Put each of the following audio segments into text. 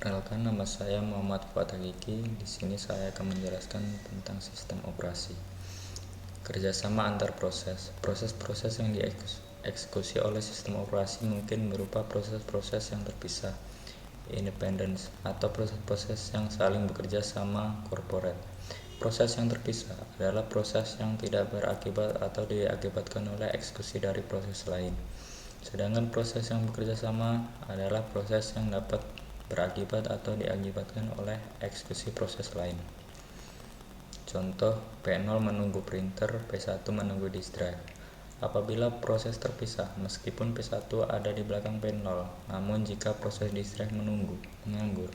Perkenalkan, nama saya Muhammad Fuad Hakiki. Di sini saya akan menjelaskan tentang sistem operasi. Kerjasama antar proses. Proses-proses yang dieksekusi oleh sistem operasi mungkin berupa proses-proses yang terpisah, independence, atau proses-proses yang saling bekerja sama, corporate. Proses yang terpisah adalah proses yang tidak berakibat atau diakibatkan oleh eksekusi dari proses lain. Sedangkan proses yang bekerja sama adalah proses yang dapat berakibat atau diakibatkan oleh eksekusi proses lain. Contoh, P0 menunggu printer, P1 menunggu disk drive. Apabila proses terpisah, meskipun P1 ada di belakang P0, namun jika proses disk drive menganggur,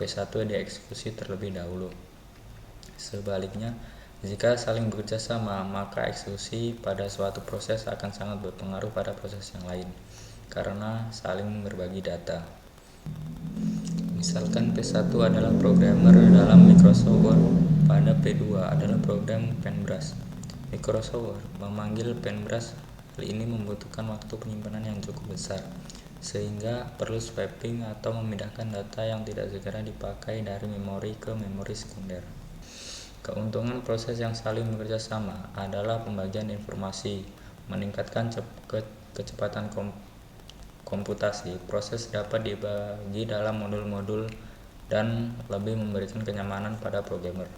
P1 dieksekusi terlebih dahulu. Sebaliknya, jika saling bekerja sama, maka eksekusi pada suatu proses akan sangat berpengaruh pada proses yang lain, karena saling berbagi data. Misalkan P1 adalah programmer dalam Microsoft Word, pada P2 adalah program Paintbrush. Microsoft Word memanggil Paintbrush. Hal ini membutuhkan waktu penyimpanan yang cukup besar, sehingga perlu swapping atau memindahkan data yang tidak segera dipakai dari memori ke memori sekunder. Keuntungan proses yang saling bekerja sama adalah pembagian informasi, meningkatkan kecepatan komputasi. Proses dapat dibagi dalam modul-modul dan lebih memberikan kenyamanan pada programmer.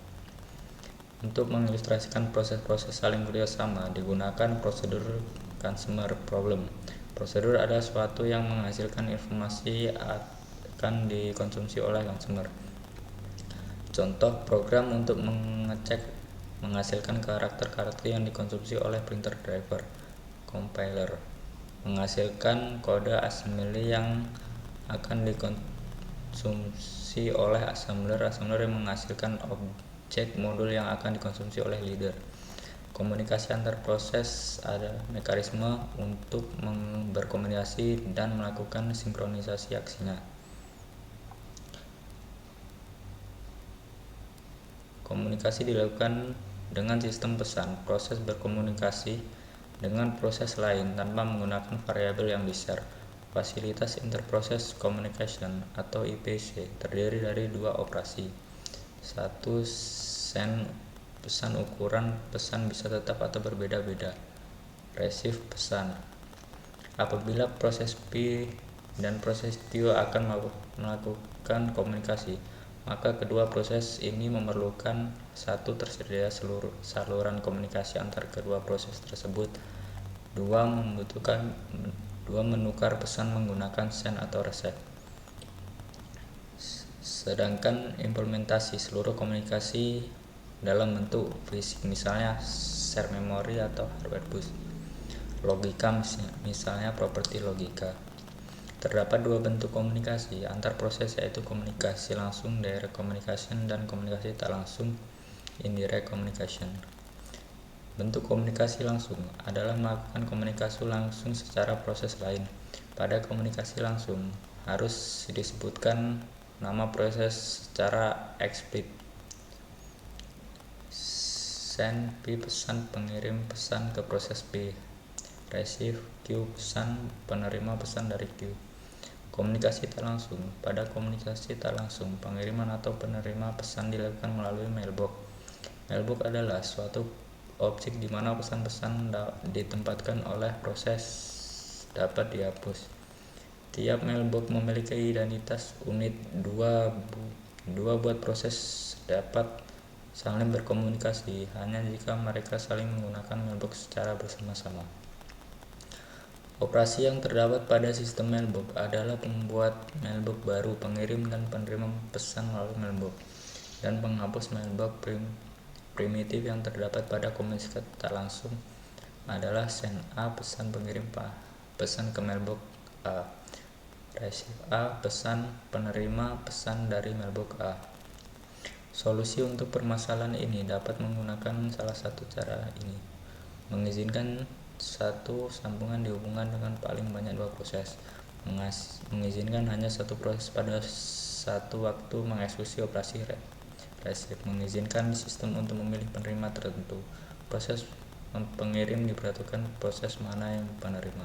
Untuk mengilustrasikan proses-proses saling bekerja sama, digunakan prosedur consumer problem. Prosedur adalah suatu yang menghasilkan informasi akan dikonsumsi oleh consumer. Contoh, program untuk mengecek menghasilkan karakter-karakter yang dikonsumsi oleh printer driver. Compiler menghasilkan kode assembly yang akan dikonsumsi oleh assembler yang menghasilkan objek modul yang akan dikonsumsi oleh leader. Komunikasi antar proses ada mekanisme untuk berkomunikasi dan melakukan sinkronisasi aksinya. Komunikasi dilakukan dengan sistem pesan. Proses berkomunikasi dengan proses lain tanpa menggunakan variabel yang di-share. Fasilitas Interprocess Communication atau IPC terdiri dari dua operasi. Satu, send pesan. Ukuran pesan bisa tetap atau berbeda-beda. Receive pesan. Apabila proses P dan proses Q akan melakukan komunikasi, maka kedua proses ini memerlukan satu, tersedia seluruh saluran komunikasi antar kedua proses tersebut. Dua, menukar pesan menggunakan send atau receive. Sedangkan implementasi seluruh komunikasi dalam bentuk fisik, misalnya share memory atau hardware bus. Logika, misalnya properti logika. Terdapat dua bentuk komunikasi antar proses, yaitu komunikasi langsung direct communication dan komunikasi tak langsung indirect communication. Bentuk komunikasi langsung adalah melakukan komunikasi langsung secara proses lain. Pada komunikasi langsung harus disebutkan nama proses secara eksplisit. Send P pesan pengirim pesan ke proses P. Receive Q pesan penerima pesan dari Q. Komunikasi tak langsung. Pada komunikasi tak langsung, pengiriman atau penerima pesan dilakukan melalui mailbox. Mailbox adalah suatu objek di mana pesan-pesan ditempatkan oleh proses dapat dihapus. Tiap mailbox memiliki identitas unit. Dua buat proses dapat saling berkomunikasi hanya jika mereka saling menggunakan mailbox secara bersama-sama. Operasi yang terdapat pada sistem mailbox adalah membuat mailbox baru, pengirim dan penerima pesan melalui mailbox, dan penghapus mailbox. Primitif yang terdapat pada komunikasi tak langsung adalah send A pesan pengirim pesan ke mailbox A, receive A pesan penerima pesan dari mailbox A. Solusi untuk permasalahan ini dapat menggunakan salah satu cara ini: mengizinkan satu sambungan dihubungkan dengan paling banyak dua proses, mengizinkan hanya satu proses pada satu waktu mengeksekusi operasi receive, mengizinkan sistem untuk memilih penerima tertentu. Proses pengirim diperhatikan proses mana yang penerima.